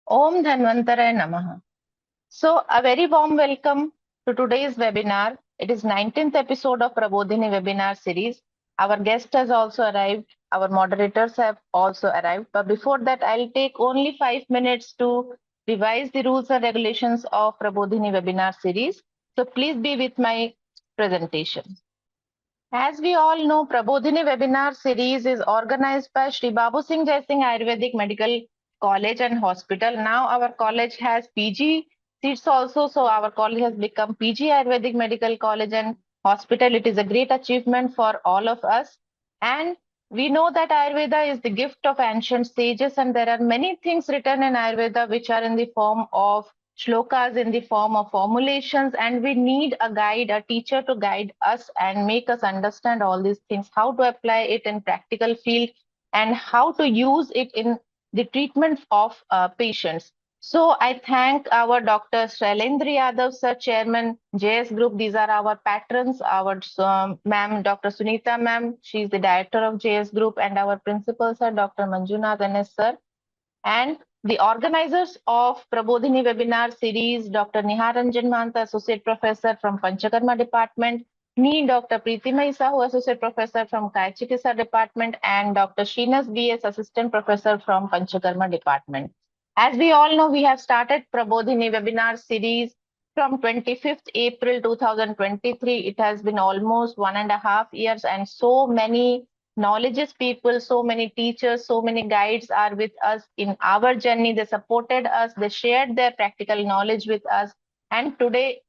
Om Dhanvantaraya Namaha. So, a very warm welcome to today's webinar. It is 19th episode of Prabodhini webinar series. Our guest has also arrived. Our moderators have also arrived. But before that, I'll take only 5 minutes to revise the rules and regulations of Prabodhini webinar series. So, please be with my presentation. As we all know, Prabodhini webinar series is organized by Shri Babu Singh Jai Singh Ayurvedic Medical College and Hospital. Now our college has PG seats also, so our college has become PG Ayurvedic Medical College and Hospital. It is a great achievement for all of us. And we know that Ayurveda is the gift of ancient sages, and there are many things written in Ayurveda which are in the form of shlokas, in the form of formulations, and we need a guide, a teacher to guide us and make us understand all these things, how to apply it in practical field and how to use it in the treatment of patients. So I thank our Dr. Shailendra Yadav, Sir, Chairman, JS Group. These are our patrons, our ma'am, Dr. Sunita ma'am, she is the director of JS Group, and our principal, Sir, Dr. Manjunath NS, Sir. And the organizers of Prabodhini webinar series, Dr. Niharanjan Mahanta, Associate Professor from Panchakarma Department, me, Dr. Preetimai Sahu, Associate Professor from Kayachikitsa Department, and Dr. Sheenas BS, Assistant Professor from Panchakarma Department. As we all know, we have started Prabodhini webinar series from 25th April 2023. It has been almost 1.5 years, and so many knowledgeous people, so many teachers, so many guides are with us in our journey. They supported us, they shared their practical knowledge with us. And today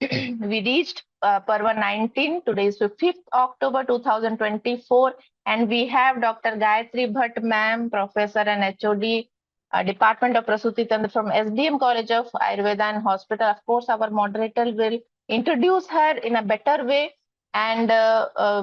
we reached Parva 19. Today is 5th October 2024. And we have Dr. Gayathri Bhat, ma'am, professor and HOD, Department of Prasuti Tandra from SDM College of Ayurveda and Hospital. Of course, our moderator will introduce her in a better way. And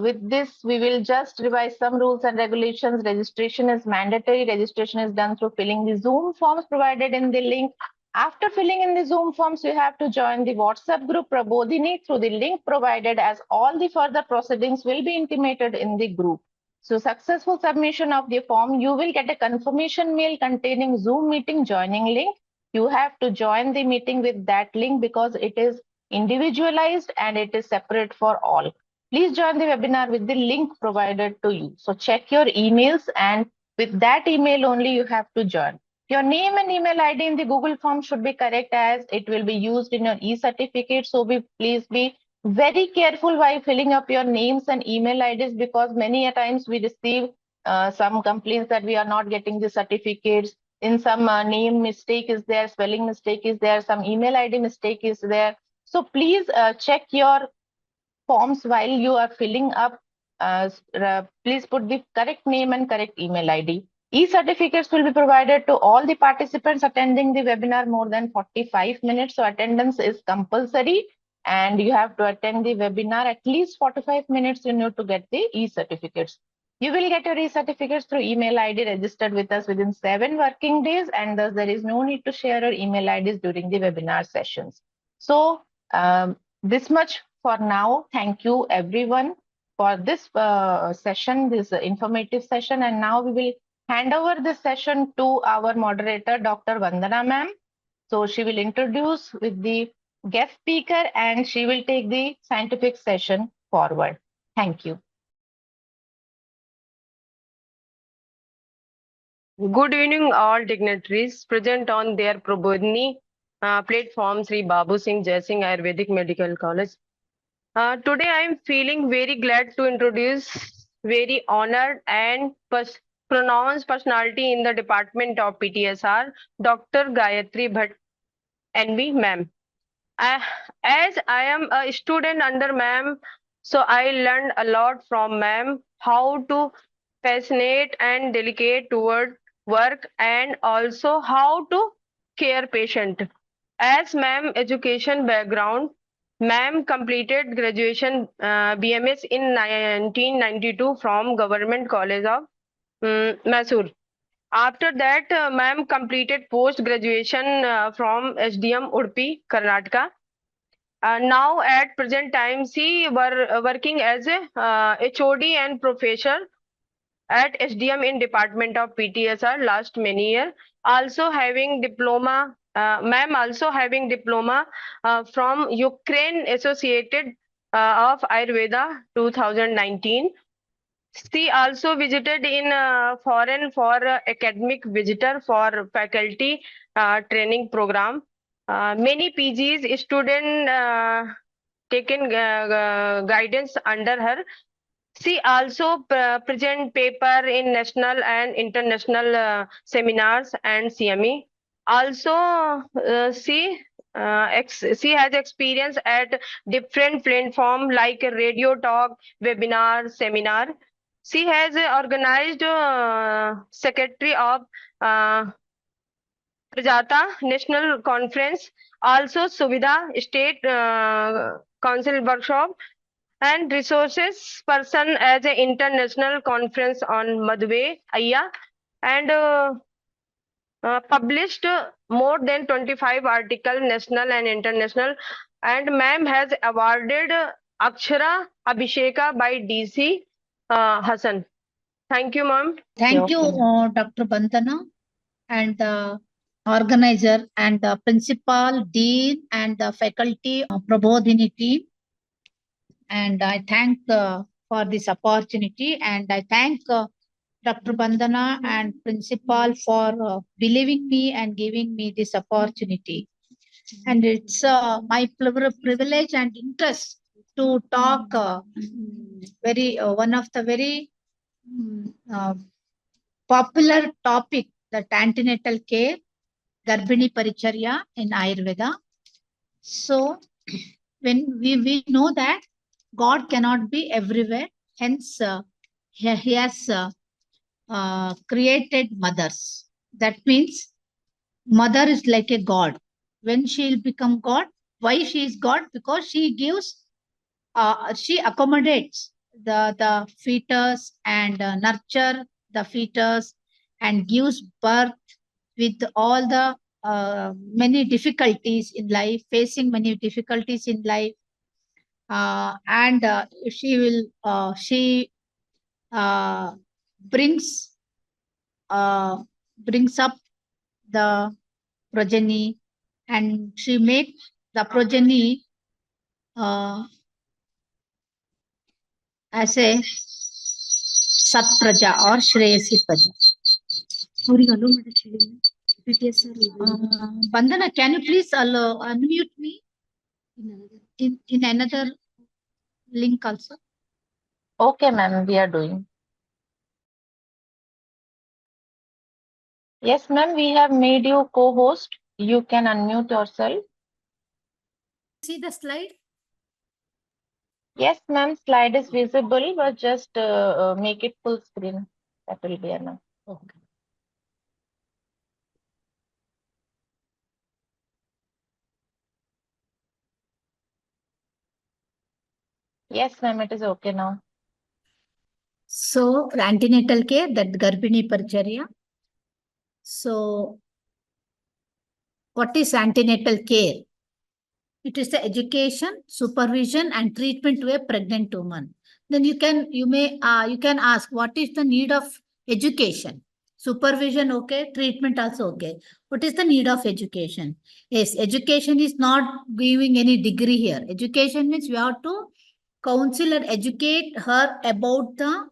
with this, we will just revise some rules and regulations. Registration is mandatory. Registration is done through filling the Zoom forms provided in the link. After filling in the Zoom forms, you have to join the WhatsApp group Prabodhini through the link provided, as all the further proceedings will be intimated in the group. So successful submission of the form, you will get a confirmation mail containing Zoom meeting joining link. You have to join the meeting with that link because it is individualized and it is separate for all. Please join the webinar with the link provided to you. So check your emails, and with that email only you have to join. Your name and email ID in the Google form should be correct, as it will be used in your e-certificate. So please be very careful while filling up your names and email IDs, because many a times we receive some complaints that we are not getting the certificates. In some name mistake is there, spelling mistake is there, some email ID mistake is there. So please check your forms while you are filling up. Please put the correct name and correct email ID. E-certificates will be provided to all the participants attending the webinar more than 45 minutes. So attendance is compulsory, and you have to attend the webinar at least 45 minutes in order to get the e-certificates. You will get your e-certificates through email ID registered with us within 7 working days, and thus there is no need to share your email IDs during the webinar sessions. So this much for now. Thank you everyone for this session, this informative session. And now we will hand over this session to our moderator, Dr. Vandana ma'am. So she will introduce with the guest speaker and she will take the scientific session forward. Thank you. Good evening, all dignitaries present on their Prabodhini platform, Sri Babu Singh Jai Singh Ayurvedic Medical College. Today, I am feeling very glad to introduce very honored and pronounced personality in the department of PTSR, Dr. Gayathri Bhat, NB, ma'am. As I am a student under ma'am, so I learned a lot from ma'am how to passionate and delicate toward work, and also how to care patient. As ma'am education background, ma'am completed graduation BMS in 1992 from Government College of Mysore. After that, ma'am completed post graduation from SDM Udupi, Karnataka. Now at present time, she were working as a HOD and professor at SDM in Department of PTSR last many years. Also having diploma, ma'am also having diploma from Ukraine Associated of Ayurveda 2019. She also visited in foreign for academic visitor for faculty training program. Many PGs student taken guidance under her. She also present paper in national and international seminars and CME. Also, she has experience at different platform like radio talk, webinar, seminar. She has organized secretary of Prajata National Conference, also Suvidha State Council Workshop, and resources person as an international conference on Madhve Ayya, and published more than 25 articles, national and international. And ma'am has awarded Akshara Abhisheka by DC Hassan. Thank you, ma'am. Thank you, Dr. Bandana, and the organizer and the principal, dean, and the faculty Prabodhini team. And I thank for this opportunity, and I thank Dr. Bandana and principal for believing me and giving me this opportunity. And it's my privilege and interest to talk one of the very popular topic, that antenatal care, Garbhini Paricharya in Ayurveda. So when we know that God cannot be everywhere, hence he has created mothers. That means mother is like a God. When she will become God, why she is God? Because she gives, she accommodates the fetus and nurture the fetus and gives birth with all the many difficulties in life, facing many difficulties in life. And she brings up the progeny, and she makes the progeny as a Satpraja or Shreyasi Praja. Bandana, can you please unmute me in another link also? Okay, ma'am, we are doing. Yes, ma'am, we have made you co-host. You can unmute yourself. See the slide? Yes, ma'am, slide is visible, but just make it full screen. That will be enough. Okay. Yes, ma'am, it is okay now. So, antenatal care, that Garbhini Paricharya. So, what is antenatal care? It is the education, supervision, and treatment to a pregnant woman. Then you can ask, what is the need of education? Supervision, okay. Treatment also okay. What is the need of education? Yes, education is not giving any degree here. Education means we have to counsel and educate her about the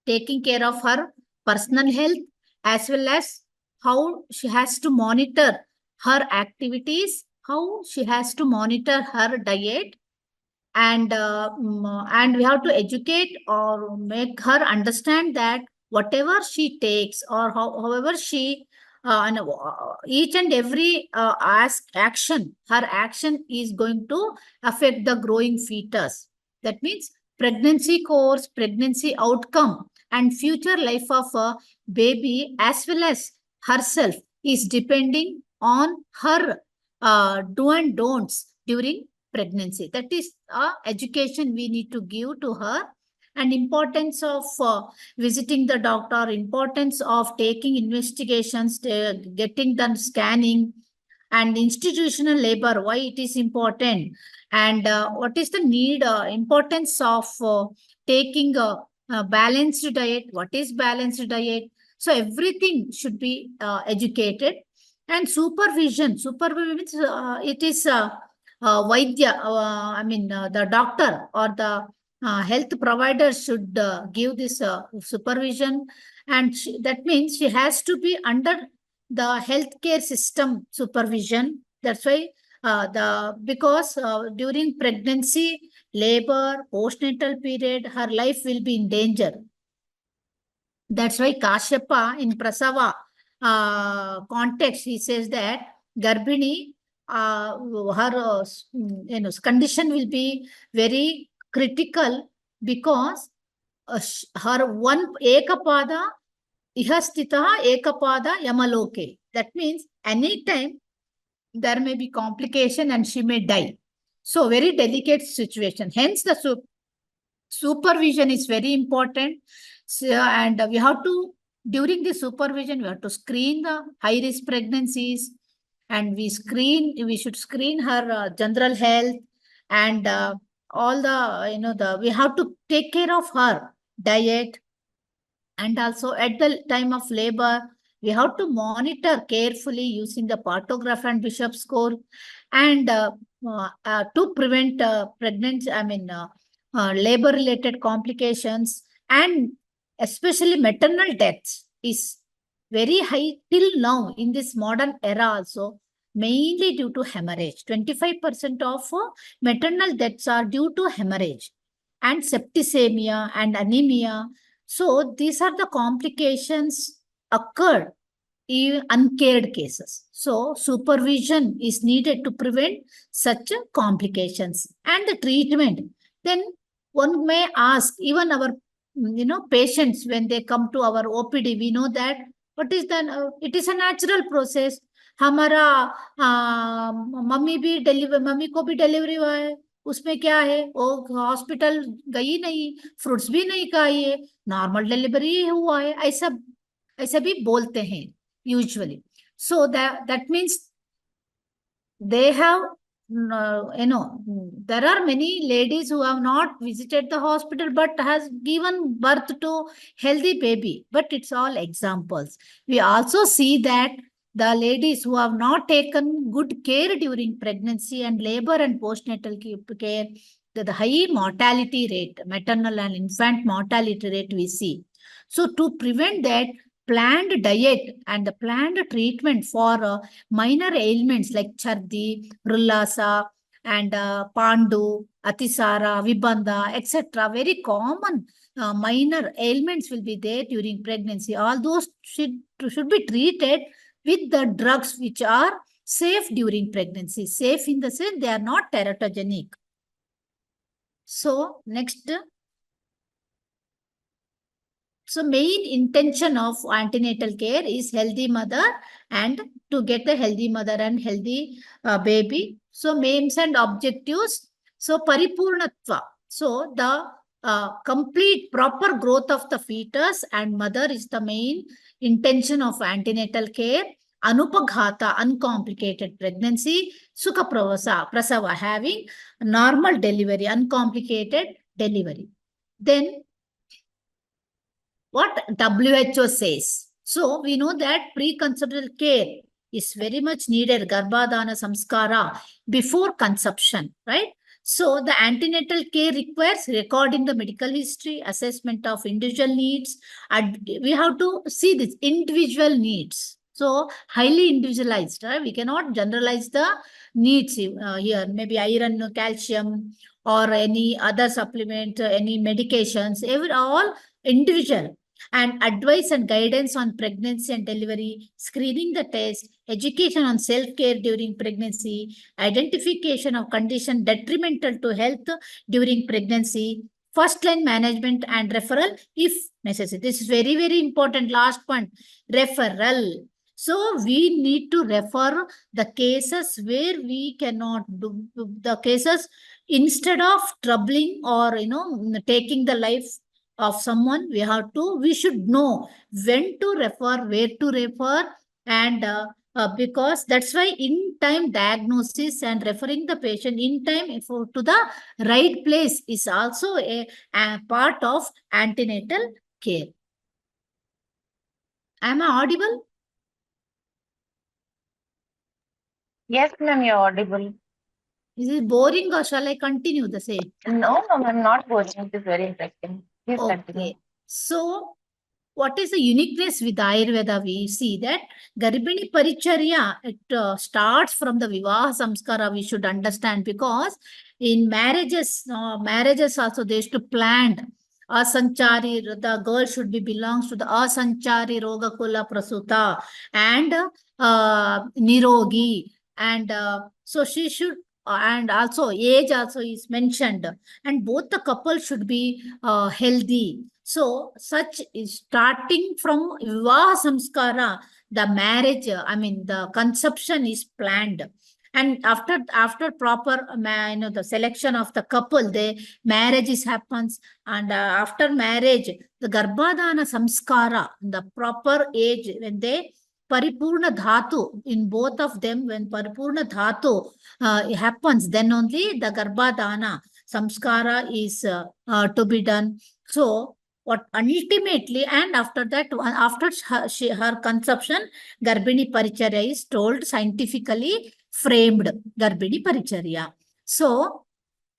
taking care of her personal health, as well as how she has to monitor her activities, how she has to monitor her diet, and we have to educate or make her understand that whatever she takes, or however she each and every action, her action is going to affect the growing fetus. That means pregnancy course, pregnancy outcome, and future life of a baby as well as herself is depending on her do and don'ts during pregnancy. That is education we need to give to her. And importance of visiting the doctor, importance of taking investigations, getting the scanning, and institutional labor, why it is important, and what is the need, importance of taking balanced diet. What is balanced diet? So everything should be educated. And supervision means it is Vaidya, the doctor or the health provider should give this supervision. And that means she has to be under the healthcare system supervision. That's why because during pregnancy, labor, postnatal period, her life will be in danger. That's why Kashyapa in Prasava context, he says that Garbhini, her condition will be very critical because her one ekapada ihastita ekapada yamaloke. That means anytime there may be complication and she may die. So very delicate situation. Hence the supervision is very important. So, and we have to, during the supervision, we have to screen the high risk pregnancies, and we should screen her general health, and all the, we have to take care of her diet. And also at the time of labor, we have to monitor carefully using the Partograph and Bishop score, and to prevent pregnancy, labor-related complications, and especially maternal deaths is very high till now in this modern era also, mainly due to hemorrhage. 25% of maternal deaths are due to hemorrhage and septicemia and anemia. So these are the complications occurred in uncared cases. So supervision is needed to prevent such complications and the treatment. Then one may ask, even our patients, when they come to our OPD, we know that what is the it is a natural process. हमारा mummy को भी delivery हुआ है, उसमें क्या है, वो hospital गई नहीं, फ्रूट्स भी नहीं खाई है, नॉर्मल डिलीवरी हुआ है, ऐसा भी बोलते हैं usually. So that means they have there are many ladies who have not visited the hospital but has given birth to healthy baby, but it's all examples. We also see that the ladies who have not taken good care during pregnancy and labor and postnatal care, the high mortality rate, maternal and infant mortality rate we see. So to prevent that, planned diet and the planned treatment for minor ailments like chardi, rullasa, and pandu, atisara, vibanda, etc. Very common minor ailments will be there during pregnancy. All those should be treated with the drugs which are safe during pregnancy. Safe in the sense they are not teratogenic. So next. So main intention of antenatal care is healthy mother and to get a healthy mother and healthy baby. So aims and objectives. So Paripurnatya. So the complete proper growth of the fetus and mother is the main intention of antenatal care. Anupaghata, uncomplicated pregnancy. Sukhaprasava, having normal delivery, uncomplicated delivery. Then what WHO says. So we know that preconceptual care is very much needed, Garbhadana Samskara, before conception, right? So the antenatal care requires recording the medical history, assessment of individual needs, and we have to see this individual needs. So highly individualized, right? We cannot generalize the needs here, maybe iron, calcium, or any other supplement, any medications, all individual. And advice and guidance on pregnancy and delivery, screening the test, education on self-care during pregnancy, identification of condition detrimental to health during pregnancy, first-line management and referral if necessary. This is very, very important. Last point, referral. So we need to refer the cases where we cannot do the cases instead of troubling or taking the life of someone. We should know when to refer, where to refer, and because that's why in-time diagnosis and referring the patient in time to the right place is also a part of antenatal care. Am I audible? Yes, ma'am, you're audible. Is it boring or shall I continue the same? No, no, ma'am, not boring. It is very interesting. Please continue. Okay. So, what is the uniqueness with Ayurveda? We see that Garbhini Paricharya, it starts from the Vivaha Samskara, we should understand, because in marriages also they used to plan Asanchari, the girl should be belongs to the Asanchari Rogakula Prasuta and Nirogi. And so she should, and also age also is mentioned, and both the couple should be healthy. So, such is starting from Vivaha Samskara, the marriage, the conception is planned. And after proper, the selection of the couple, the marriage is happens. And after marriage, the Garbhadana Samskara, the proper age, when they Paripurna Dhatu, in both of them, when Paripurna Dhatu happens, then only the Garbhadana Samskara is to be done. So, what ultimately, and after that, after her conception, Garbhini Paricharya is told, scientifically framed Garbhini Paricharya. So,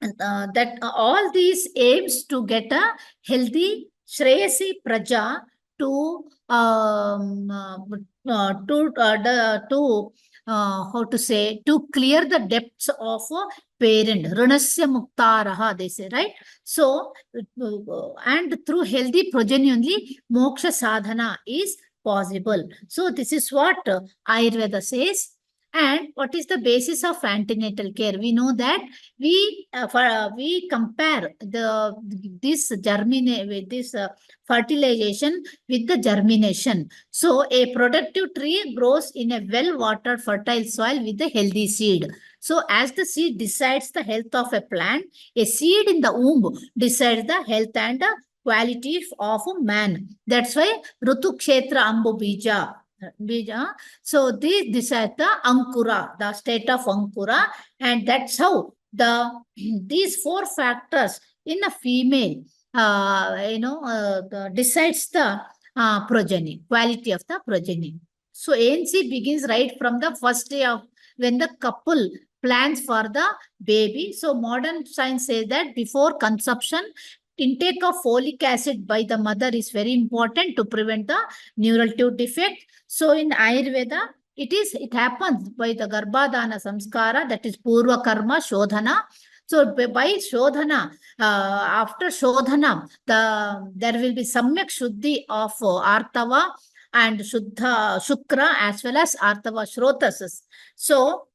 that all these aims to get a healthy Shreyasi Praja to how to say, to clear the depths of a parent. Runasya Muktaraha, they say, right? So, and through healthy progeny only, moksha sadhana is possible. So, this is what Ayurveda says. And what is the basis of antenatal care? We know that we compare this fertilization with the germination. So, a productive tree grows in a well-watered, fertile soil with a healthy seed. So, as the seed decides the health of a plant, a seed in the womb decides the health and quality of a man. That's why Rutu Kshetra Ambu Bija. So this is the Ankura, the state of Ankura, and that's how these four factors in a female, decides the progeny, quality of the progeny. So ANC begins right from the first day of when the couple plans for the baby. So modern science says that before conception, intake of folic acid by the mother is very important to prevent the neural tube defect. So in Ayurveda, it happens by the Garbhadana Samskara, that is Purva Karma Shodhana. So by Shodhana, after Shodhana, there will be Samyak Shuddhi of Artava and Shuddha Shukra as well as Artava Shrotasas. So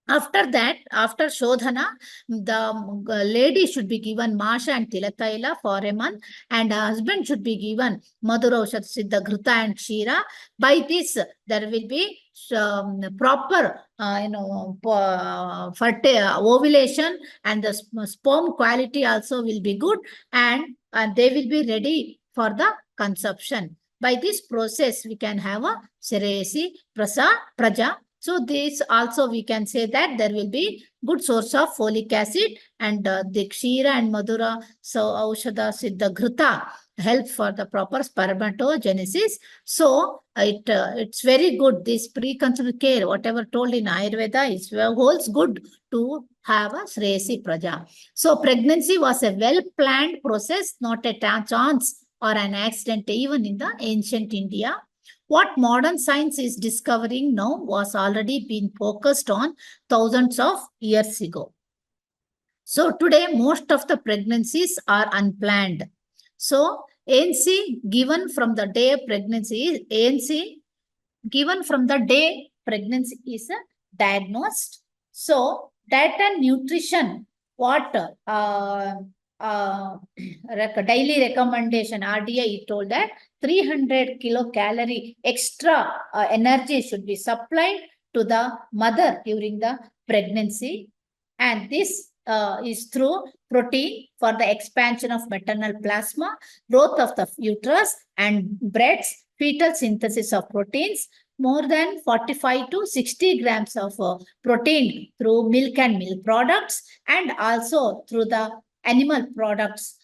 after that, after Shodhana, the lady should be given Masha and Tilataila for a month, and her husband should be given Madhuraushad Siddha Ghruta and Kshira. By this, there will be proper, ovulation, and the sperm quality also will be good, and they will be ready for the conception. By this process, we can have a Shreyasi Praja. So this also we can say that there will be good source of folic acid, and the Kshira and Madhura, so Aushadha Siddha Ghruta help for the proper spermatogenesis. So it's very good. This preconceptive care, whatever told in Ayurveda, is holds good to have a Shreyasi Praja. So pregnancy was a well-planned process, not a chance or an accident, even in the ancient India. What modern science is discovering now was already been focused on thousands of years ago. So today, most of the pregnancies are unplanned. So ANC given from the day pregnancy, ANC given from the day pregnancy is diagnosed. So diet and nutrition, what daily recommendation, RDI told that 300 kilocalorie extra energy should be supplied to the mother during the pregnancy. And this is through protein for the expansion of maternal plasma, growth of the uterus and breasts, fetal synthesis of proteins, more than 45 to 60 grams of protein through milk and milk products, and also through the animal products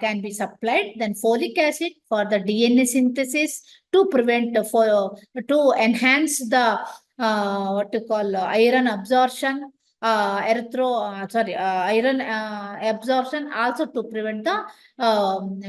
can be supplied. Then folic acid for the DNA synthesis to prevent to enhance the iron absorption, iron absorption, also to prevent the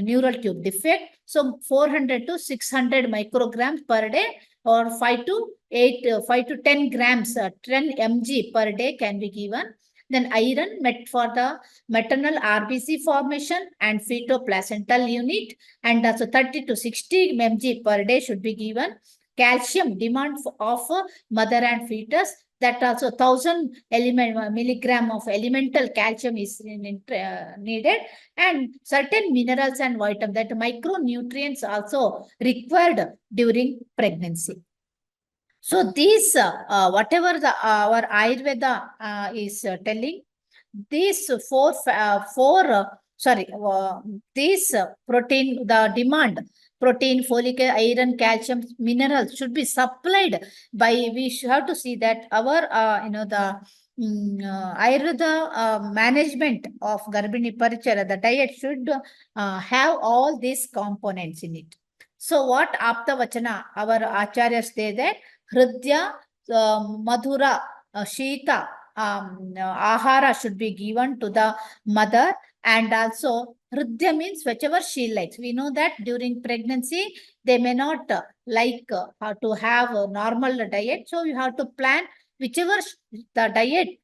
neural tube defect. So 400 to 600 micrograms per day, or 5 to 10 grams, 10 mg per day can be given. Then iron for the maternal RBC formation and fetoplacental unit, and also 30 to 60 mg per day should be given. Calcium demand of mother and fetus, that also 1000 milligram of elemental calcium is needed, and certain minerals and vitamins, that micronutrients also required during pregnancy. So these, whatever our Ayurveda is telling, these these protein, the demand, protein, folic, iron, calcium, minerals should be supplied by, we have to see that our, the Ayurveda management of Garbhini Paricharya, the diet should have all these components in it. So what Apta Vachana, our acharyas say that Hridya, Madhura, Shita, Ahara should be given to the mother, and also Hridya means whichever she likes. We know that during pregnancy, they may not like to have a normal diet. So you have to plan whichever the diet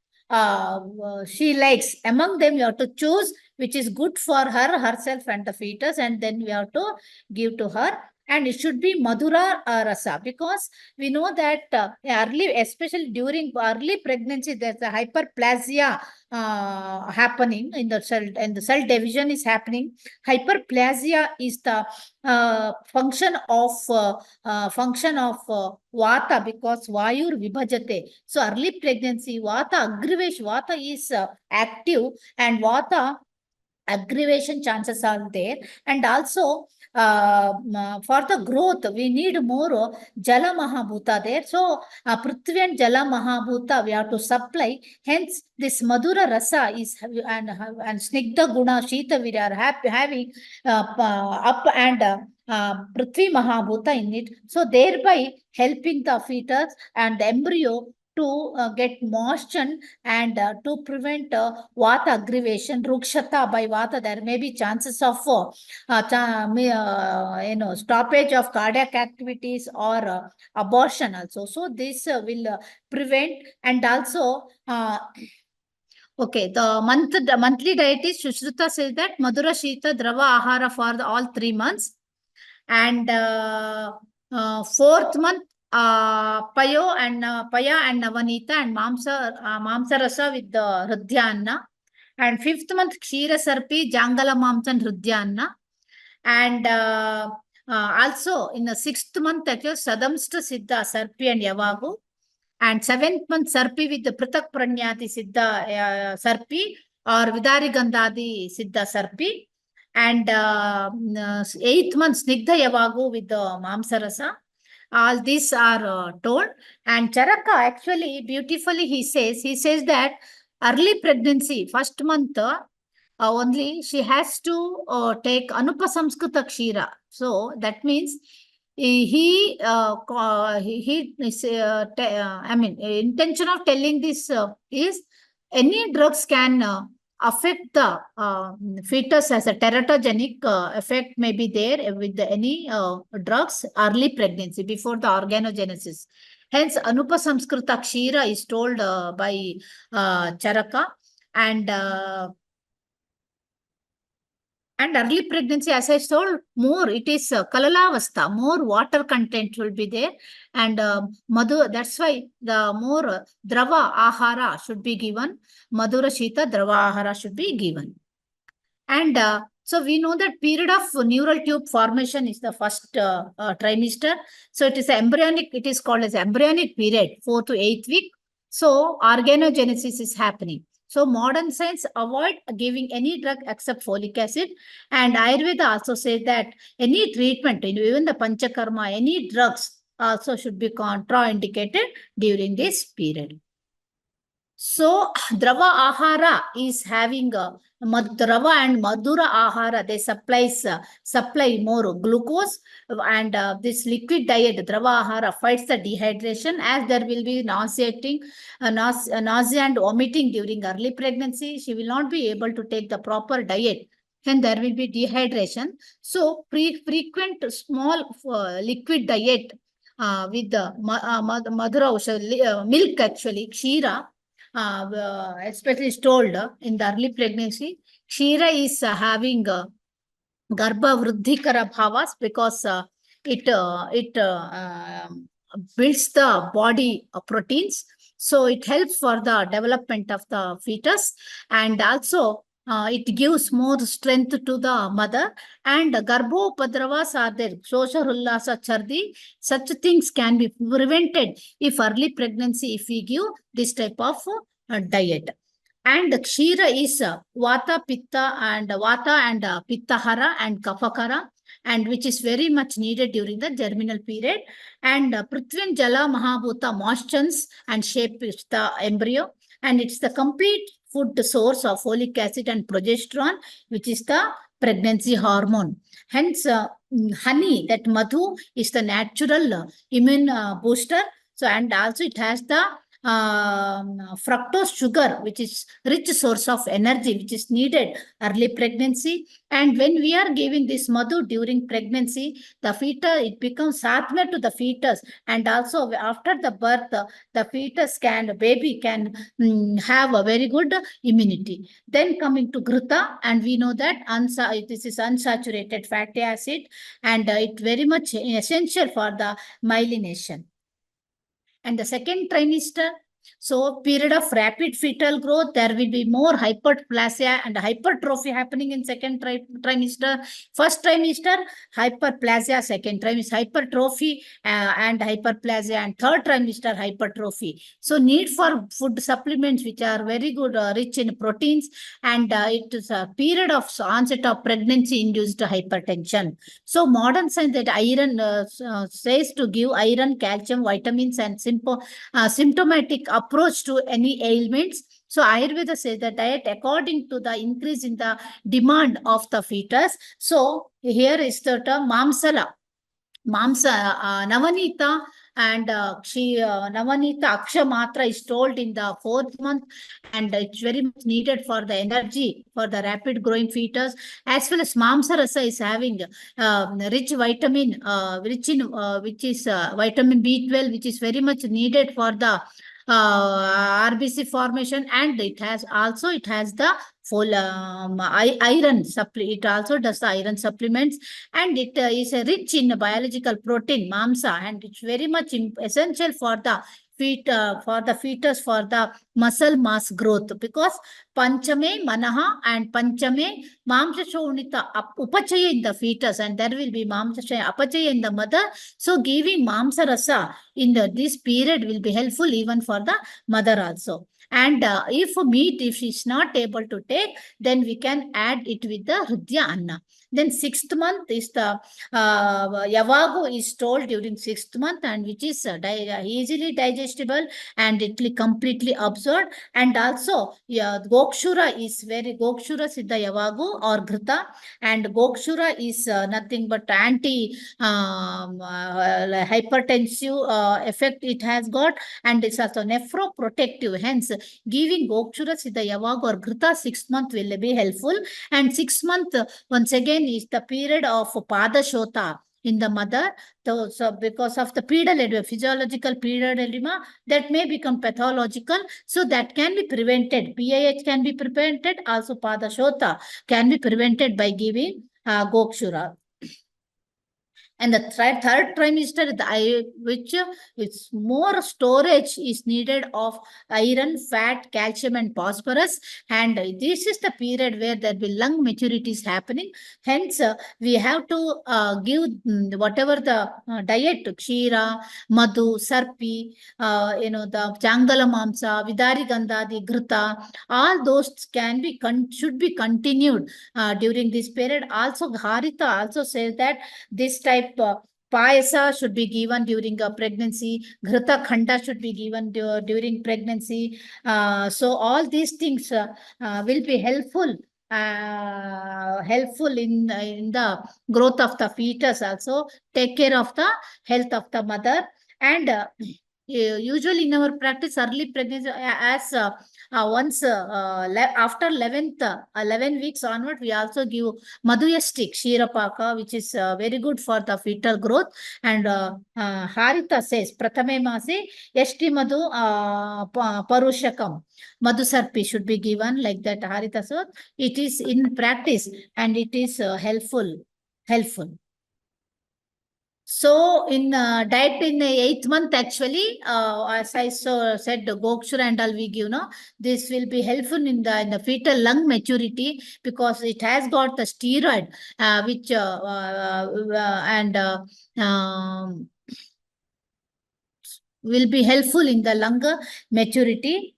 she likes. Among them, you have to choose which is good for her, herself and the fetus, and then we have to give to her. And it should be Madhura Rasa, because we know that early, especially during early pregnancy, there's a hyperplasia happening in the cell, and the cell division is happening. Hyperplasia is the function of Vata, because Vayur Vibhajate. So early pregnancy, Vata aggravation, Vata is active, and Vata aggravation chances are there. And also for the growth, we need more Jala Mahabhuta there. So Prithvi and Jala Mahabhuta we have to supply. Hence, this Madhura Rasa is, and Snigdha Guna, Shita we are having up and Prithvi Mahabhuta in it. So thereby helping the fetus and the embryo to get motion, and to prevent Vata aggravation, Rukshata by Vata. There may be chances of stoppage of cardiac activities or abortion also. So this will prevent. And also okay, the monthly diet is, Shushruta says that Madhura Shita Drava Ahara for all 3 months, and 4th month Paya and Navanita and Mamsa Rasa with the Hridyanna, and 5th month Kshira Sarpi, Jangala Mamsa and Hridyanna, and also in the 6th month that is Sadamsta Siddha Sarpi and Yavagu, and 7th month Sarpi with the Pratak Pranyati Siddha Sarpi or Vidari Gandhadi Siddha Sarpi, and 8th month Snigdha Yavagu with the Mamsarasa. All these are told. And Charaka actually beautifully he says that early pregnancy, 1st month only she has to take Anupasamskrita Kshira. So that means intention of telling this is any drugs can affect the fetus as a teratogenic effect may be there with any drugs early pregnancy before the organogenesis. Hence, Anupasamskrita Kshira is told by Charaka. And early pregnancy, as I told, more it is Kalalavastha, more water content will be there. And Madhu, that's why the more Drava Ahara should be given. Madhura Shita Drava Ahara should be given. And so we know that period of neural tube formation is the 1st trimester. So it is embryonic, it is called as embryonic period, 4 to 8 week. So organogenesis is happening. So modern science avoid giving any drug except folic acid. And Ayurveda also says that any treatment, even the Panchakarma, any drugs also should be contraindicated during this period. So, Drava Ahara is having Drava and Madhura Ahara. They supply more glucose, and this liquid diet, Drava Ahara, fights the dehydration, as there will be nausea and vomiting during early pregnancy. She will not be able to take the proper diet, and there will be dehydration. So, frequent small liquid diet with the Madhura milk, actually, Kshira, especially told in the early pregnancy, Kshira is having Garbha Vruddhikara bhavas, because it builds the body proteins. So it helps for the development of the fetus, and also it gives more strength to the mother. And Garbhopadravas are there, Shosha Ullasa Chardi. Such things can be prevented if early pregnancy, if we give this type of diet. And Kshira is Vata, Pitta, and Pittahara and Kafakara, and which is very much needed during the germinal period. And Prithvin Jala Mahabhuta moistens and shapes the embryo, and it's the complete food source of folic acid and progesterone, which is the pregnancy hormone. Hence, honey, that madhu, is the natural immune booster. So, and also it has the fructose sugar, which is rich source of energy, which is needed early pregnancy. And when we are giving this madhu during pregnancy, the fetus, it becomes satma to the fetus, and also after the birth, the fetus baby can have a very good immunity. Then coming to Ghrita, and we know that this is unsaturated fatty acid, and it very much essential for the myelination. And the second trimester, so period of rapid fetal growth, there will be more hyperplasia and hypertrophy happening in second trimester. First trimester, hyperplasia; second trimester, hypertrophy and hyperplasia; and third trimester, hypertrophy. So need for food supplements which are very good, rich in proteins, and it is a period of onset of pregnancy-induced hypertension. So modern science, that iron says to give iron, calcium, vitamins, and symptomatic approach to any ailments. So Ayurveda says the diet according to the increase in the demand of the fetus. So here is the term Mamsala. Navanita and Navanita Akshamatra is told in the 4th month, and it's very much needed for the energy for the rapid growing fetus. As well as Mamsarasa is having rich vitamin, which is vitamin B12, which is very much needed for the RBC formation, and it has the full iron supplement. It also does the iron supplements, and it is rich in biological protein, mamsa, and it's very much essential for the fetus, for the muscle mass growth, because Panchame Manaha and Panchame Mamsashonita Upachaya in the fetus, and there will be Mamsashaya Apachaya in the mother. So giving Mamsa Rasa in this period will be helpful even for the mother also. And if she is not able to take, then we can add it with the Hridya Anna. Then 6th month is the Yavago is told during 6th month, and which is easily digestible, and it will completely absorbed. And also Gokshura is Gokshura Siddha Yavago or Ghrita, and Gokshura is nothing but anti hypertensive effect it has got, and it's also nephroprotective. Hence, giving Gokshura Siddha Yavago or Ghrita 6th month will be helpful. And 6th month, once again, is the period of Padashota in the mother. So because of the pedal physiological pedal edema, that may become pathological. So that can be prevented. PIH can be prevented. Also Padashota can be prevented by giving Gokshura. And the third trimester, which is more storage is needed of iron, fat, calcium, and phosphorus. And this is the period where there will be lung maturity is happening. Hence, we have to give whatever the diet, Kshira, Madhu, Sarpi, the Changala Mamsa, Vidari Gandhadi, Ghrita, all those should be continued during this period. Also, Harita also says that this type Payasa should be given during a pregnancy. Ghrita khanda should be given during pregnancy. So all these things will be helpful in the growth of the fetus also. Take care of the health of the mother. And usually in our practice, early pregnancy, as once after 11 weeks onward, we also give madhuyastic shirapaka, which is very good for the fetal growth. And Harita says, Prathame Mase, Yashti Madhu Parushakam, Madhusarpi should be given like that. Harita says, it is in practice and it is helpful. So in diet in the 8th month, actually, as I said, Gokshura and all we give, this will be helpful in the fetal lung maturity, because it has got the steroid, which will be helpful in the lung maturity.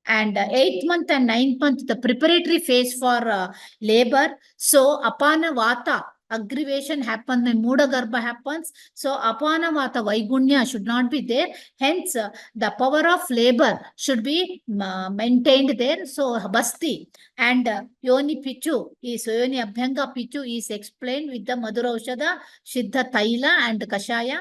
And 8th month and 9th month, the preparatory phase for labor. So apana vata aggravation happens when Muda Garbha happens. So apana vata Vaigunya should not be there. Hence, the power of labor should be maintained there. So Basti and Yoni Pichu is Yoni Abhyanga Pichu is explained with the Madhuraushada, Siddha Taila and Kashaya,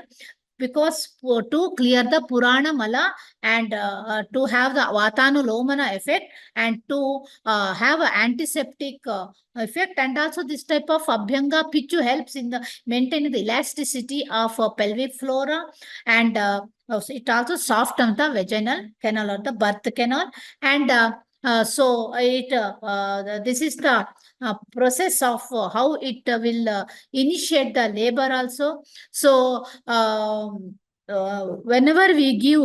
because to clear the Purana Mala and to have the Vatanulomana effect and to have an antiseptic effect, and also this type of Abhyanga Pichu helps in the maintaining the elasticity of pelvic flora, and it also softens the vaginal canal or the birth canal. And so this is the process of how it will initiate the labor also. So whenever we give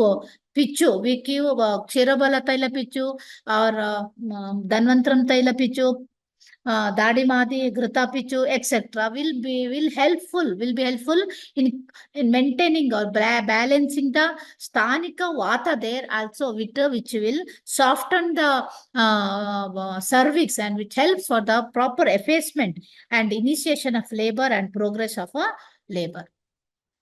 pichu, we give Kshirabala Taila pichu or Dhanvantram Taila pichu, Dadimadi, Grita pichu, etc. will be helpful in maintaining or balancing the Sthanika Vata there also, which will soften the cervix and which helps for the proper effacement and initiation of labor and progress of a labor.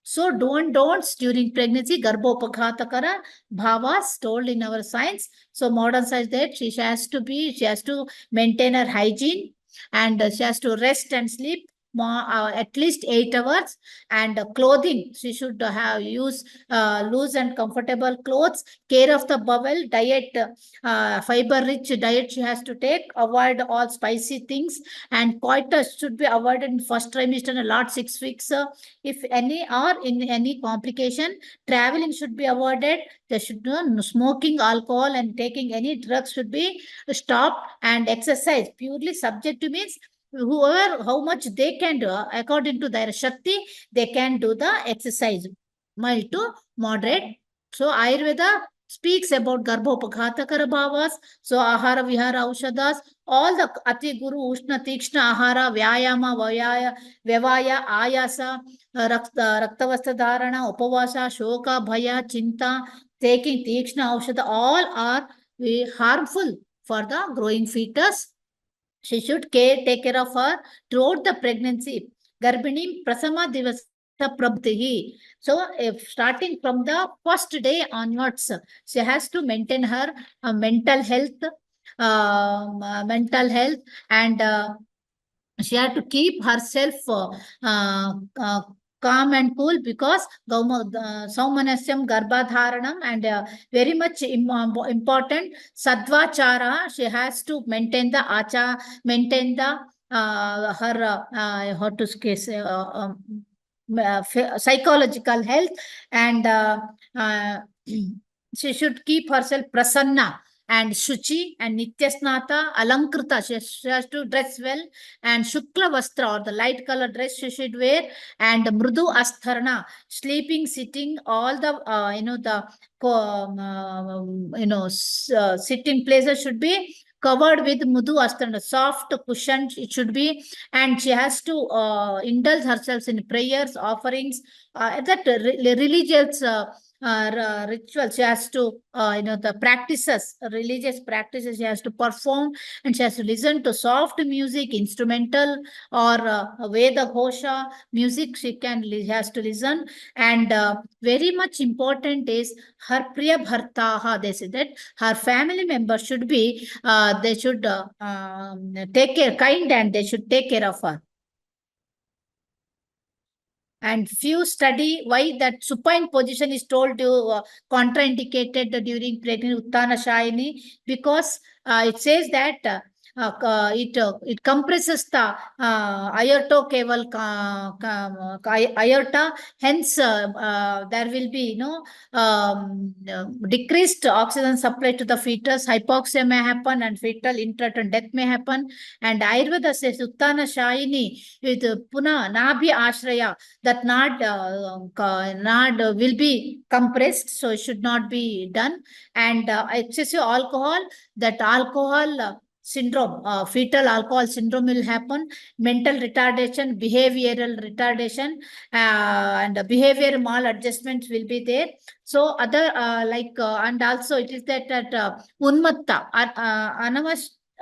So don'ts during pregnancy, Garbhopaghata bhavas told in our science. So modern science that she has to maintain her hygiene, and she has to rest and sleep at least 8 hours, and clothing she should use loose and comfortable clothes, care of the bowel, diet, fiber rich diet she has to take, avoid all spicy things, and coitus should be avoided in first trimester and last 6 weeks. If any or in any complication, traveling should be avoided. There should no smoking, alcohol, and taking any drugs should be stopped. And exercise purely subjective means whoever how much they can do according to their shakti, they can do the exercise, mild to moderate. So Ayurveda speaks about Garbhopaghatakara bhavas. So Ahara, Vihara, Aushadas, all the Ati Guru, Ushna, Tikshna, Ahara, Vyayama, Vyavaya, Ayasa, Raktavasta Dharana, Upavasa, Shoka, Bhaya, Chinta, taking Tikshna, Aushada, all are harmful for the growing fetus. She should take care of her throughout the pregnancy. Garbhini Prasama Divasa Prabdhihi. So, if starting from the first day onwards, she has to maintain her mental health, and she had to keep herself calm and cool, because Saumanasyam Garbhadharanam, and very much important Sadvachara. She has to maintain the her how to say psychological health, and she should keep herself prasanna and Shuchi and Nityasnata, Alankrita, she has to dress well, and Shukla Vastra, or the light color dress she should wear, and Mrudu Astharna, sleeping, sitting, all the, sitting places should be covered with Mudhu Astharna, soft cushion it should be, and she has to indulge herself in prayers, offerings, that religious rituals. She has to, the practices, religious practices she has to perform, and she has to listen to soft music, instrumental or Veda Ghosha music. She has to listen, and very much important is her Priya Bhartaha. They say that her family members should be, they should take care, kind, and they should take care of her. And few study why that supine position is told to contraindicated during pregnancy Uttana Shayini, because it says that it compresses the aortocaval aorta. Hence, there will be decreased oxygen supply to the fetus. Hypoxia may happen, and fetal intrauterine death may happen. And Ayurveda says Uttana Shayini with Puna Nabhi Ashraya, that nod will be compressed, so it should not be done. And excessive alcohol, that alcohol syndrome, fetal alcohol syndrome will happen. Mental retardation, behavioral retardation, and behavior maladjustments will be there. So other and also it is that unmatta,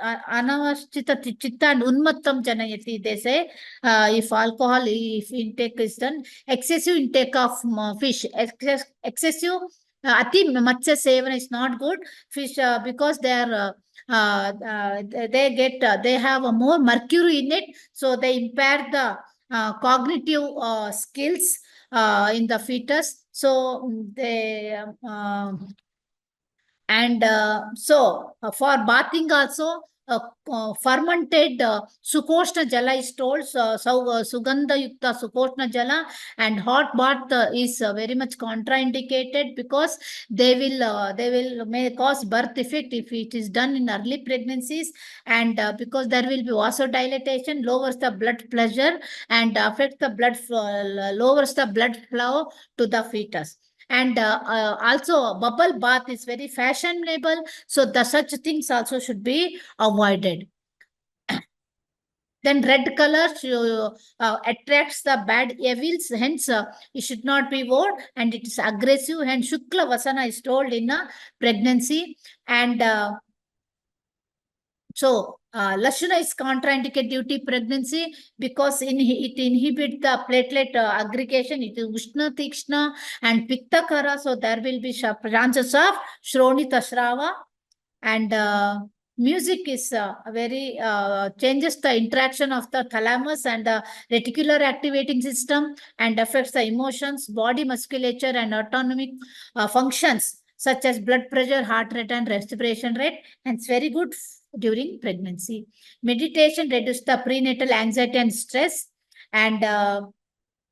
anavashchita chitta and unmattam janayati. They say if alcohol, if intake is done, excessive intake of fish, excessive ati matsya sevana is not good. Fish, because they are they have a more mercury in it, so they impair the cognitive skills in the fetus. So they for bathing also, fermented Sukoshna Jala is told, Sugandha Yukta Sukoshna Jala, and hot bath is very much contraindicated, because they will may cause birth defect if it is done in early pregnancies, and because there will be vasodilation, lowers the blood pressure, and affects the lowers the blood flow to the fetus. And also bubble bath is very fashionable, so the such things also should be avoided. Then red color attracts the bad evils, hence it should not be worn, and it is aggressive. And Shukla Vasana is told in a pregnancy. And so Lashana is contraindicated due to pregnancy, because it inhibits the platelet aggregation. It is Ushna Tikshna and Pittakara, so there will be chances of Shronita Shrava. And music is very changes the interaction of the thalamus and the reticular activating system, and affects the emotions, body musculature, and autonomic functions such as blood pressure, heart rate, and respiration rate. And it's very good during pregnancy. Meditation reduces the prenatal anxiety and stress. And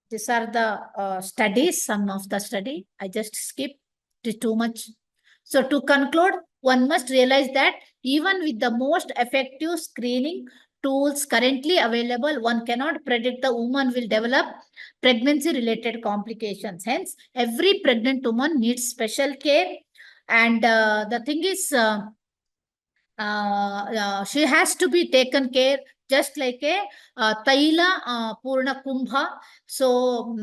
these are the studies, some of the study. I just skipped, it is too much. So to conclude, one must realize that even with the most effective screening tools currently available, one cannot predict the woman will develop pregnancy-related complications. Hence, every pregnant woman needs special care. And the thing is, she has to be taken care, just like a Taila Purna Kumbha. So,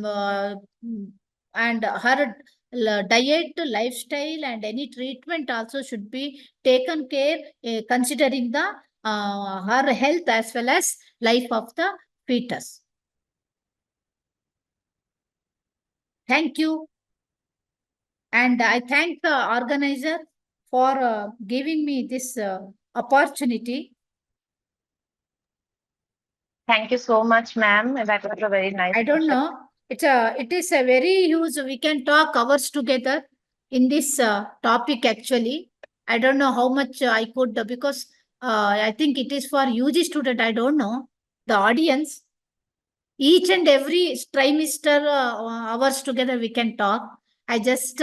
and her diet, lifestyle, and any treatment also should be taken care, considering the her health as well as life of the fetus. Thank you. And I thank the organizer for giving me this opportunity. Thank you so much, ma'am. That was a very nice. I don't know. It is a very huge. We can talk hours together in this topic. Actually, I don't know how much I could, because I think it is for UG student. I don't know the audience. Each and every trimester hours together we can talk. I just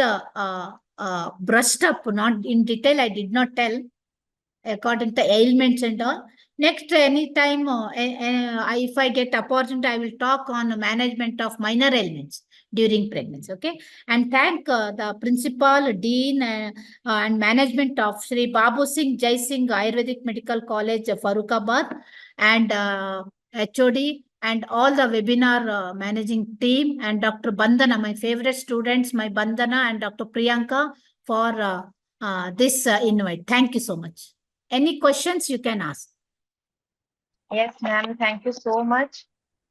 brushed up, not in detail. I did not tell according to ailments and all. Next, anytime, if I get opportunity, I will talk on management of minor ailments during pregnancy. Okay, and thank the principal, dean, and management of Sri Babu Singh Jai Singh Ayurvedic Medical College, Farrukhabad, and HOD and all the webinar managing team, and Dr. Bandana, my favorite students, my Bandana and Dr. Priyanka, for this invite. Thank you so much. Any questions you can ask? Yes, ma'am. Thank you so much.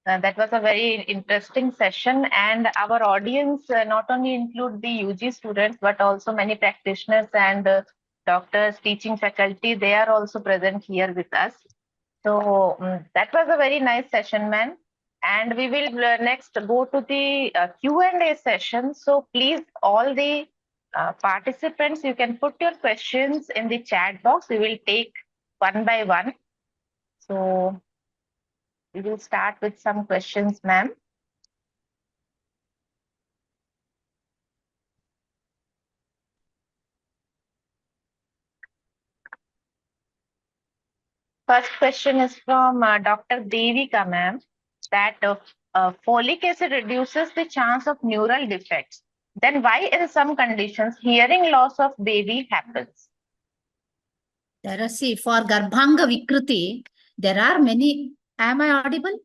That was a very interesting session, and our audience not only include the UG students, but also many practitioners and doctors, teaching faculty. They are also present here with us. So that was a very nice session, ma'am. And we will next go to the Q&A session. So please, all the participants, you can put your questions in the chat box. We will take one by one. So we will start with some questions, ma'am. First question is from Dr. Devika, ma'am, that folic acid reduces the chance of neural defects. Then why in some conditions hearing loss of baby happens? There are, see, for Garbhanga Vikruti, there are many. Am I audible?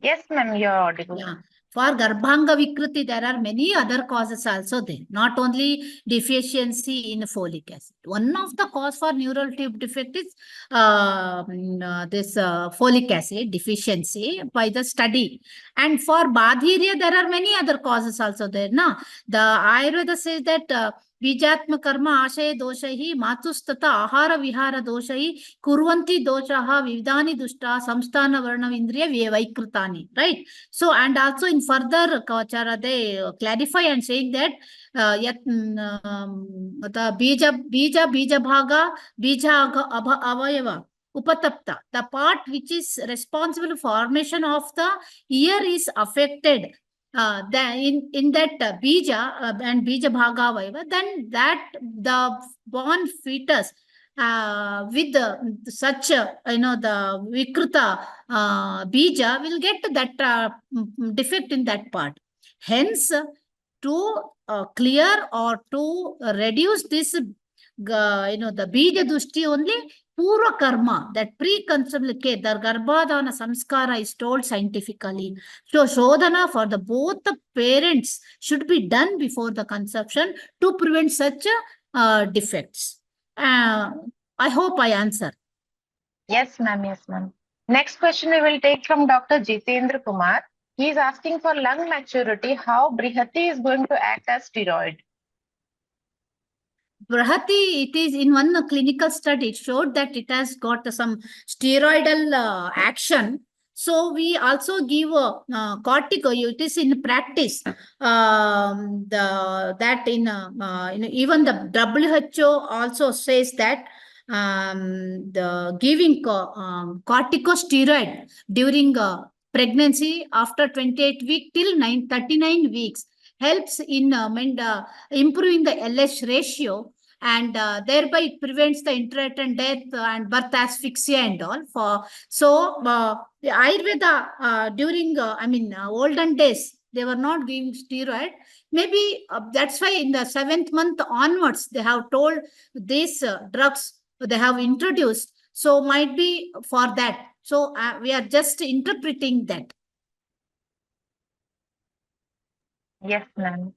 Yes, ma'am, you're audible. Yeah. For Garbhanga Vikruti, there are many other causes also there, not only deficiency in folic acid. One of the cause for neural tube defect is this folic acid deficiency by the study. And for Badhirya, there are many other causes also there. No? The Ayurveda says that बीजात्म कर्म आशय दोषैः मातुस्तथा आहार विहार दोषैः कुर्वन्ति दोषाः विविधानि दुष्टा संस्थान वर्ण इंद्रिय वैकृतानि, right? So, and also in further Kavachara they clarify and saying that the bija bhaga bija avayava upatapta, the part which is responsible for formation of the ear is affected. In that bija and bija bhaga vaiva, then that the born fetus with such the vikruta bija will get that defect in that part. Hence, to clear or to reduce this, the bija dushti only. Purva karma, that preconceived care, the Garbhadana samskara is told scientifically. So, Shodhana for the both the parents should be done before the conception to prevent such defects. I hope I answer. Yes, ma'am. Yes, ma'am. Next question we will take from Dr. Jitendra Kumar. He is asking for lung maturity, how Brihati is going to act as steroid. Brahati, it is in one clinical study, it showed that it has got some steroidal action. So we also give cortico. It is in practice. That even the WHO also says that the giving corticosteroid during pregnancy after 28 weeks till 39 weeks helps in improving the LH ratio, and thereby it prevents the intrauterine death and birth asphyxia and all. The Ayurveda during olden days they were not giving steroid. Maybe that's why in the 7th month onwards they have told these drugs they have introduced. So might be for that. So we are just interpreting that. Yes, ma'am.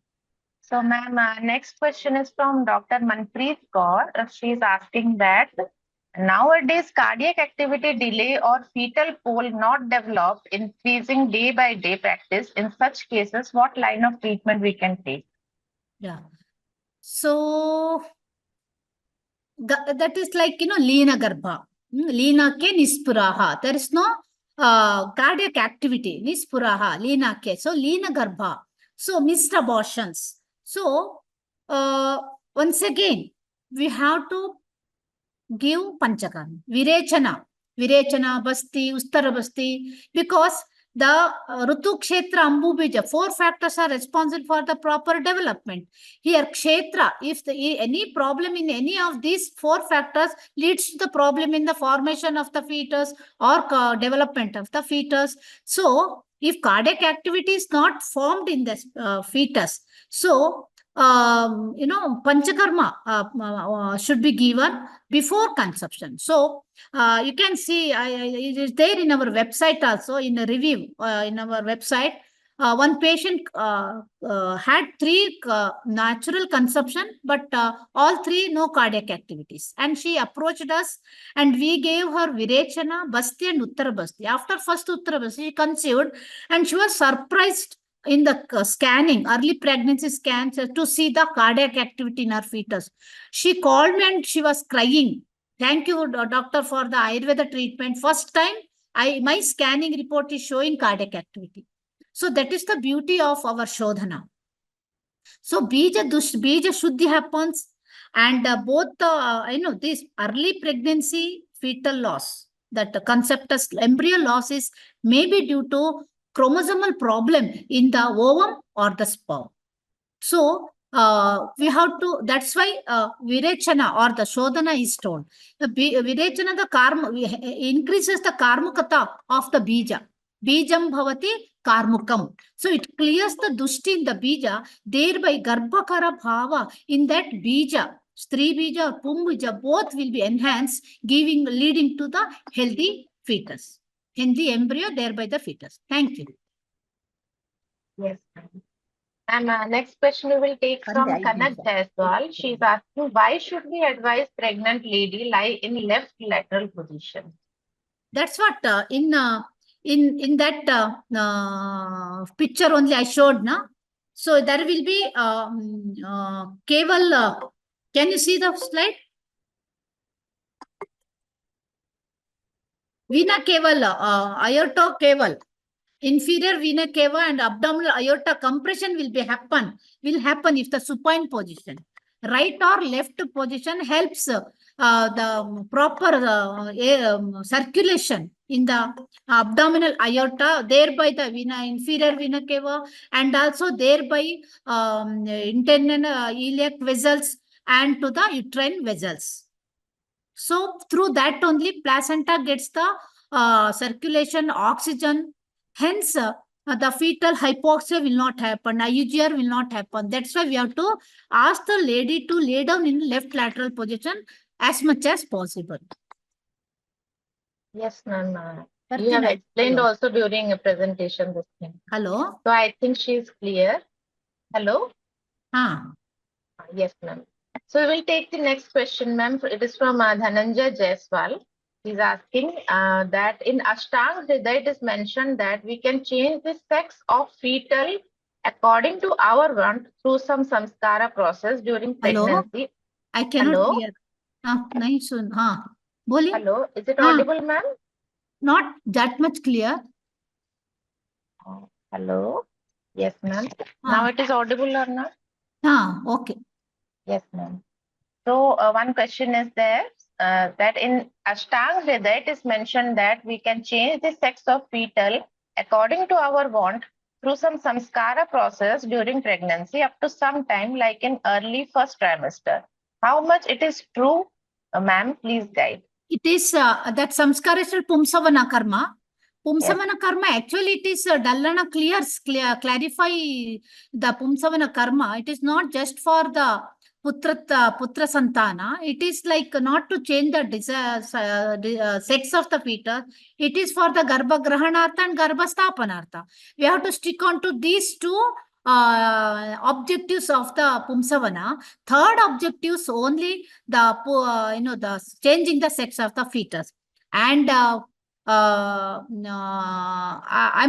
So, ma'am, next question is from Dr. Manpreet Kaur. She is asking that nowadays cardiac activity delay or fetal pole not developed, increasing day by day practice. In such cases, what line of treatment we can take? Yeah. So that is like, Leena Garbha. Leena ke nispuraha. There is no cardiac activity. Nispuraha, Leena ke. So Leena Garbha. So missed abortions. So once again, we have to give Panchakarma. Virechana, Basti, Ustara Basti, because the Rutu Kshetra Ambu Bija, 4 factors are responsible for the proper development. Here, Kshetra, if any problem in any of these 4 factors leads to the problem in the formation of the fetus or development of the fetus. So, if cardiac activity is not formed in the fetus, so panchakarma should be given before conception. So you can see it is there in our website also, in a review in our website. One patient had 3 natural conception, but all 3 no cardiac activities. And she approached us and we gave her Virechana, Basti and Uttara Basti. After first Uttara Basti, she conceived and she was surprised in the scanning, early pregnancy scans, to see the cardiac activity in her fetus. She called me and she was crying. Thank you, doctor, for the Ayurveda treatment. First time, my scanning report is showing cardiac activity. So that is the beauty of our Shodhana. So Bija Shuddhi happens, and both this early pregnancy fetal loss, that the conceptus embryo loss is maybe due to chromosomal problem in the ovum or the sperm. So we have to, that's why Virechana or the Shodhana is told. The Virechana, the karma, increases the karmukata of the bija. Bijam bhavati karmukam. So it clears the dushti in the bija, thereby garbhakara bhava in that bija. Stri bija or pum bija, both will be enhanced, leading to the healthy fetus. Healthy embryo, thereby the fetus. Thank you. Yes. And next question we will take from Kanak Jaiswal. She is asking, why should we advise pregnant lady lie in left lateral position? That's what in that picture only I showed, na. So there will be Keval. Can you see the slide? Vena Keval, aorta Keval. Inferior vena cava and abdominal aorta compression will happen if the supine position. Right or left position helps the proper circulation in the abdominal aorta, thereby the inferior vena cava, and also thereby internal iliac vessels and to the uterine vessels. So through that only placenta gets the circulation, oxygen. Hence, the fetal hypoxia will not happen, IUGR will not happen. That's why we have to ask the lady to lay down in left lateral position as much as possible. Yes, ma'am. You have explained also during a presentation this thing. Hello? So I think she is clear. Hello? Yes, ma'am. So we will take the next question, ma'am. It is from Dhananjay Jaiswal. He's asking that in Ashtanga Hridaya it is mentioned that we can change the sex of fetal according to our want through some samskara process during pregnancy. Hello? I cannot hear. Hello, is it audible, ma'am? Not that much clear. Hello? Yes, ma'am. Now it is audible or not? Okay. Yes, ma'am. So one question is there that in Ashtanga Hridaya it is mentioned that we can change the sex of fetal according to our want through some samskara process during pregnancy up to some time, like in early first trimester. How much it is true, ma'am? Please guide. It is that samskara is pumsavana karma. Pumsavana karma, actually it is Dallana clarify the Pumsavana karma. It is not just for the Putra Santana. It is like not to change the sex of the fetus. It is for the Garbha Grahanartha and Garbha Sthapanartha. We have to stick on to these two objectives of the Pumsavana. Third objectives only the the changing the sex of the fetus. And I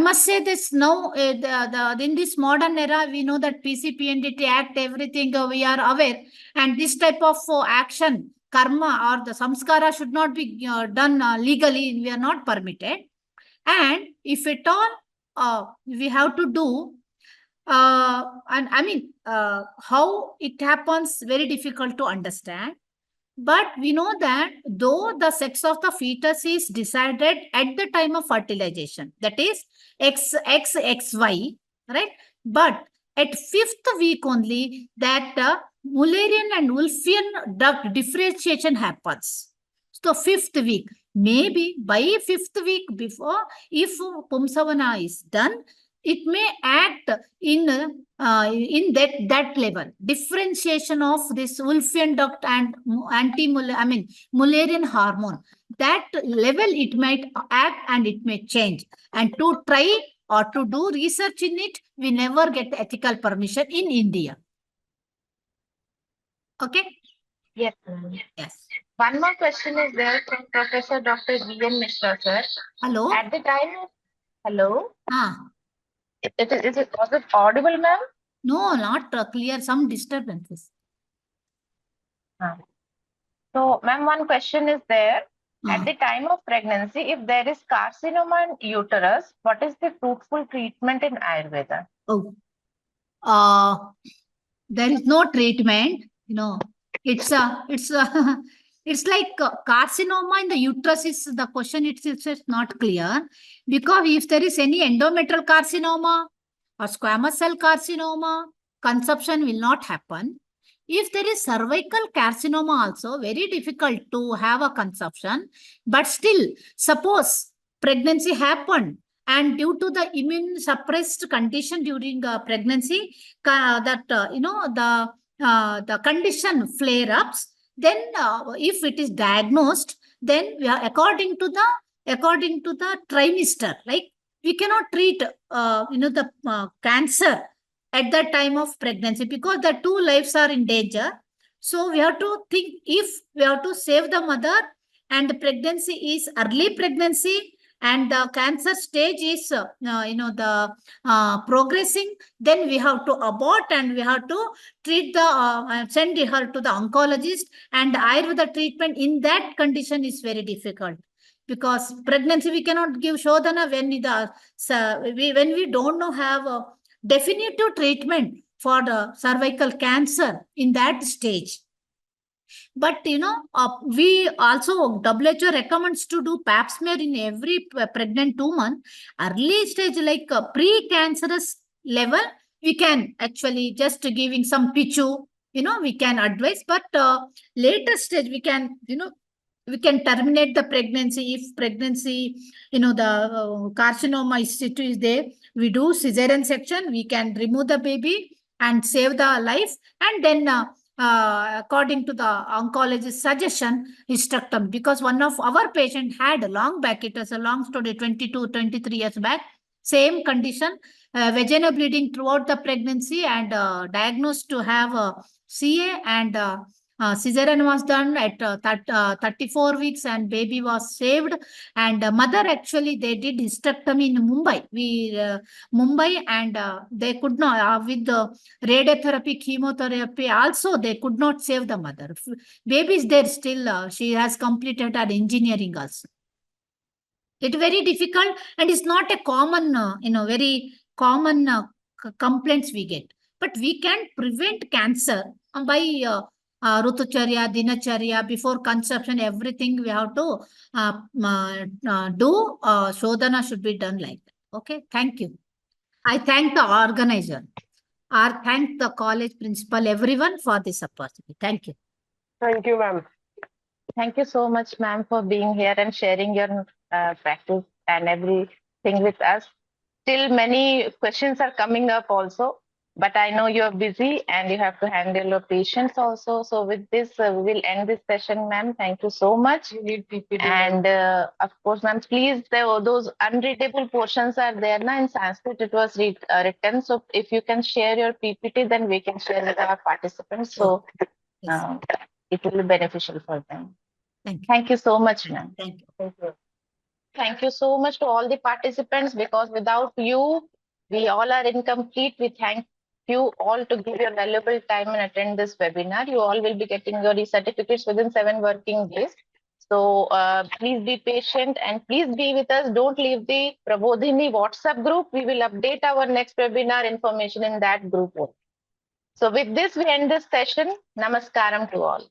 must say this now, in this modern era, we know that PCPNDT Act, everything we are aware, and this type of action, karma or the samskara should not be done legally, we are not permitted. And if at all we have to do, and I mean, how it happens, very difficult to understand. But we know that though the sex of the fetus is decided at the time of fertilization, that is XY, right? But at 5th week only that Mullerian and Wolffian duct differentiation happens. So 5th week, maybe by 5th week before, if Pumsavana is done, it may act in in that level, differentiation of this Wolffian duct and Mullerian hormone, that level it might act and it may change. And to try or to do research in it, we never get ethical permission in India. Okay? Yes, ma'am. Yes. One more question is there from Professor Dr. V.N. Mishra, sir. Hello? At the time of, hello? Ah, Was it audible, ma'am? no, not clear. Some disturbances. So, ma'am, one question is there. Ah. At the time of pregnancy, if there is carcinoma in uterus, what is the fruitful treatment in Ayurveda? Oh, there is no treatment. It's it's like carcinoma in the uterus is the question. It's not clear, because if there is any endometrial carcinoma or squamous cell carcinoma, conception will not happen. If there is cervical carcinoma also, very difficult to have a conception. But still, suppose pregnancy happened, and due to the immune suppressed condition during pregnancy, the condition flare ups, then if it is diagnosed, then we are according to the trimester, like we cannot treat the cancer at that time of pregnancy, because the two lives are in danger. So we have to think, if we have to save the mother and the pregnancy is early pregnancy and the cancer stage is progressing, then we have to abort and we have to treat send her to the oncologist. And Ayurveda treatment in that condition is very difficult, because pregnancy we cannot give shodhana when we don't know have a definitive treatment for the cervical cancer in that stage. But we also, WHO recommends to do pap smear in every pregnant 2 months. Early stage, like pre-cancerous level, we can actually just giving some pichu, we can advise. But later stage, we can terminate the pregnancy. If pregnancy, the carcinoma is there, we do cesarean section, we can remove the baby and save the life. And then according to the oncologist suggestion, hysterectomy. Because one of our patient had long back, it was a long story, 22-23 years back, same condition, vaginal bleeding throughout the pregnancy, and diagnosed to have CA, and cesarean was done at 34 weeks, and baby was saved. And mother, actually, they did hysterectomy in Mumbai, and they could not, with the radiotherapy, chemotherapy, also they could not save the mother. Baby is there still. She has completed her engineering also. It's very difficult, and it's not a common, very common complaints we get. But we can prevent cancer by Rutucharya, Dinacharya, before conception, everything we have to do. Shodhana should be done like that. Okay, thank you. I thank the organizer. I thank the college principal, everyone, for this opportunity. Thank you. Thank you, ma'am. Thank you so much, ma'am, for being here and sharing your practice and everything with us. Still, many questions are coming up also, but I know you're busy and you have to handle your patients also. So with this, we will end this session, ma'am. Thank you so much. You need PPT. And of course, ma'am, please, those unreadable portions are there now in Sanskrit. It was written. So if you can share your PPT, then we can share with our participants. So Yes. it will be beneficial for them. Thank you. Thank you so much, ma'am. Thank you. Thank you. Thank you so much to all the participants, because without you, we all are incomplete. We thank you all to give your valuable time and attend this webinar. You all will be getting your certificates within 7 working days. So please be patient and please be with us. Don't leave the Prabodhini WhatsApp group. We will update our next webinar information in that group. So with this, we end this session. Namaskaram to all.